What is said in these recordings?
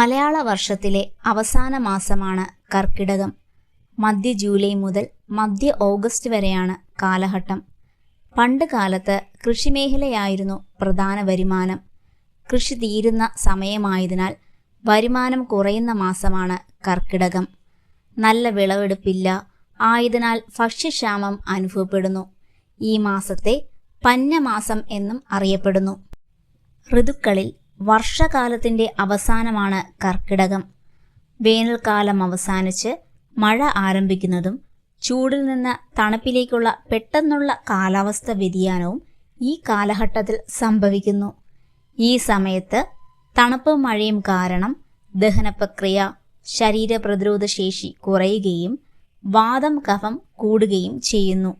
മലയാള വർഷത്തിലെ അവസാന മാസമാണ് കർക്കിടകം. മധ്യ ജൂലൈ മുതൽ മധ്യ ഓഗസ്റ്റ് വരെയാണ് കാലഘട്ടം. പണ്ട് കാലത്ത് കൃഷിമേഖലയായിരുന്നു പ്രധാന വരുമാനം. കൃഷി തീരുന്ന സമയമായതിനാൽ വരുമാനം കുറയുന്ന മാസമാണ് കർക്കിടകം. നല്ല വിളവെടുപ്പില്ല ആയതിനാൽ ഭക്ഷ്യക്ഷാമം അനുഭവപ്പെടുന്നു. ഈ മാസത്തെ പഞ്ഞമാസം എന്നും അറിയപ്പെടുന്നു. ഋതുക്കളിൽ വർഷകാലത്തിൻ്റെ അവസാനമാണ് കർക്കിടകം. വേനൽക്കാലം അവസാനിച്ച് മഴ ആരംഭിക്കുന്നതും ചൂടിൽ നിന്ന് തണുപ്പിലേക്കുള്ള പെട്ടെന്നുള്ള കാലാവസ്ഥ വ്യതിയാനവും ഈ കാലഘട്ടത്തിൽ സംഭവിക്കുന്നു. ഈ സമയത്ത് തണുപ്പും മഴയും കാരണം ദഹനപ്രക്രിയ, ശരീരപ്രതിരോധ ശേഷി കുറയുകയും വാതം കഫം കൂടുകയും ചെയ്യുന്നു.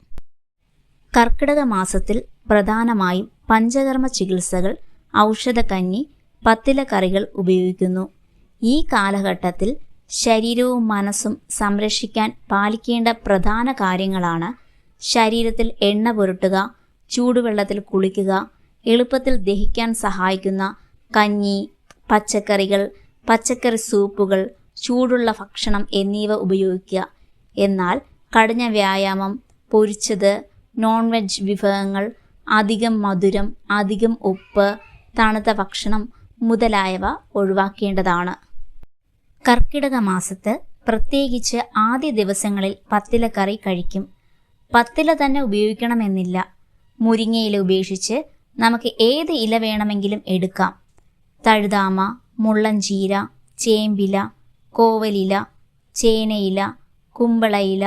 കർക്കിടക മാസത്തിൽ പ്രധാനമായും പഞ്ചകർമ്മ ചികിത്സകൾ, ഔഷധക്കഞ്ഞി, പത്തിലക്കറികൾ ഉപയോഗിക്കുന്നു. ഈ കാലഘട്ടത്തിൽ ശരീരവും മനസ്സും സംരക്ഷിക്കാൻ പാലിക്കേണ്ട പ്രധാന കാര്യങ്ങളാണ്: ശരീരത്തിൽ എണ്ണ പുരട്ടുക, ചൂടുവെള്ളത്തിൽ കുളിക്കുക, എളുപ്പത്തിൽ ദഹിക്കാൻ സഹായിക്കുന്ന കഞ്ഞി, പച്ചക്കറികൾ, പച്ചക്കറി സൂപ്പുകൾ, ചൂടുള്ള ഭക്ഷണം എന്നിവ ഉപയോഗിക്കുക. എന്നാൽ കഠിന വ്യായാമം, പൊരിച്ചത്, നോൺ വെജ് വിഭവങ്ങൾ, അധികം മധുരം, അധികം ഉപ്പ്, തണുത്ത ഭക്ഷണം മുതലായവ ഒഴിവാക്കേണ്ടതാണ്. കർക്കിടക മാസത്ത് പ്രത്യേകിച്ച് ആദ്യ ദിവസങ്ങളിൽ പത്തിലക്കറി കഴിക്കും. പത്തില തന്നെ ഉപയോഗിക്കണമെന്നില്ല. മുരിങ്ങയില ഉപേക്ഷിച്ച് നമുക്ക് ഏത് ഇല വേണമെങ്കിലും എടുക്കാം. തഴുതാമ, മുള്ളൻചീര, ചേമ്പില, കോവലില, ചേനയില, കുമ്പളയില,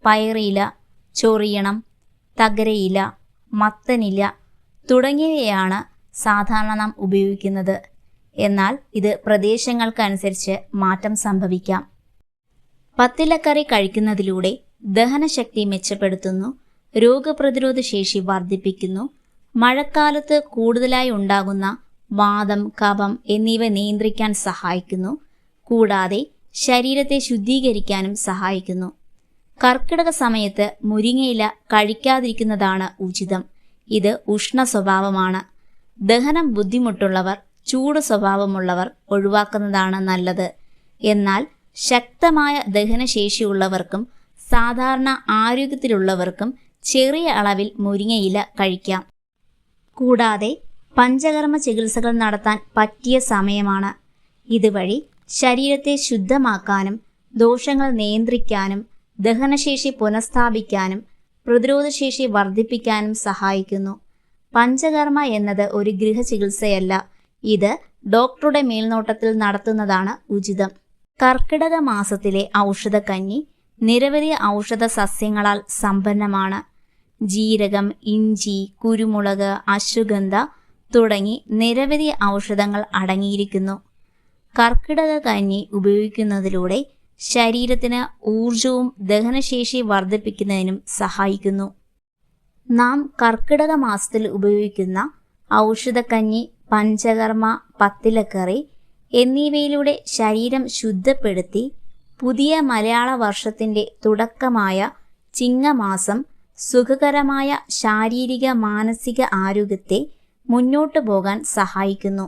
പയറില, ചൊറിയണം, തകരയില, മത്തനില തുടങ്ങിയവയാണ് സാധാരണ നാം ഉപയോഗിക്കുന്നത്. എന്നാൽ ഇത് പ്രദേശങ്ങൾക്കനുസരിച്ച് മാറ്റം സംഭവിക്കാം. പത്തിലക്കറി കഴിക്കുന്നതിലൂടെ ദഹനശക്തി മെച്ചപ്പെടുത്തുന്നു, രോഗപ്രതിരോധ ശേഷി വർദ്ധിപ്പിക്കുന്നു, മഴക്കാലത്ത് കൂടുതലായി ഉണ്ടാകുന്ന വാതം, കഫം എന്നിവ നിയന്ത്രിക്കാൻ സഹായിക്കുന്നു, കൂടാതെ ശരീരത്തെ ശുദ്ധീകരിക്കാനും സഹായിക്കുന്നു. കർക്കിടക സമയത്ത് മുരിങ്ങയില കഴിക്കാതിരിക്കുന്നതാണ് ഉചിതം. ഇത് ഉഷ്ണ സ്വഭാവമാണ്. ദഹനം ബുദ്ധിമുട്ടുള്ളവർ, ചൂട് സ്വഭാവമുള്ളവർ ഒഴിവാക്കുന്നതാണ് നല്ലത്. എന്നാൽ ശക്തമായ ദഹനശേഷിയുള്ളവർക്കും സാധാരണ ആരോഗ്യത്തിലുള്ളവർക്കും ചെറിയ അളവിൽ മുരിങ്ങയില കഴിക്കാം. കൂടാതെ പഞ്ചകർമ്മ ചികിത്സകൾ നടത്താൻ പറ്റിയ സമയമാണ്. ഇതുവഴി ശരീരത്തെ ശുദ്ധമാക്കാനും ദോഷങ്ങൾ നിയന്ത്രിക്കാനും ദഹനശേഷി പുനഃസ്ഥാപിക്കാനും പ്രതിരോധശേഷി വർദ്ധിപ്പിക്കാനും സഹായിക്കുന്നു. പഞ്ചകർമ്മ എന്നത് ഒരു ഗൃഹചികിത്സയല്ല. ഇത് ഡോക്ടറുടെ മേൽനോട്ടത്തിൽ നടത്തുന്നതാണ് ഉചിതം. കർക്കിടക മാസത്തിലെ ഔഷധക്കഞ്ഞി നിരവധി ഔഷധ സസ്യങ്ങളാൽ സമ്പന്നമാണ്. ജീരകം, ഇഞ്ചി, കുരുമുളക്, അശ്വഗന്ധ തുടങ്ങി നിരവധി ഔഷധങ്ങൾ അടങ്ങിയിരിക്കുന്നു. കർക്കിടക കഞ്ഞി ഉപയോഗിക്കുന്നതിലൂടെ ശരീരത്തിന് ഊർജവും ദഹനശേഷി വർദ്ധിപ്പിക്കുന്നതിനും സഹായിക്കുന്നു. നാം കർക്കിടക മാസത്തിൽ ഉപയോഗിക്കുന്ന ഔഷധക്കഞ്ഞി, പഞ്ചകർമ്മ, പത്തിലക്കറി എന്നിവയിലൂടെ ശരീരം ശുദ്ധപ്പെടുത്തി പുതിയ മലയാള വർഷത്തിൻ്റെ തുടക്കമായ ചിങ്ങമാസം സുഖകരമായ ശാരീരിക മാനസിക ആരോഗ്യത്തെ മുന്നോട്ടു പോകാൻ സഹായിക്കുന്നു.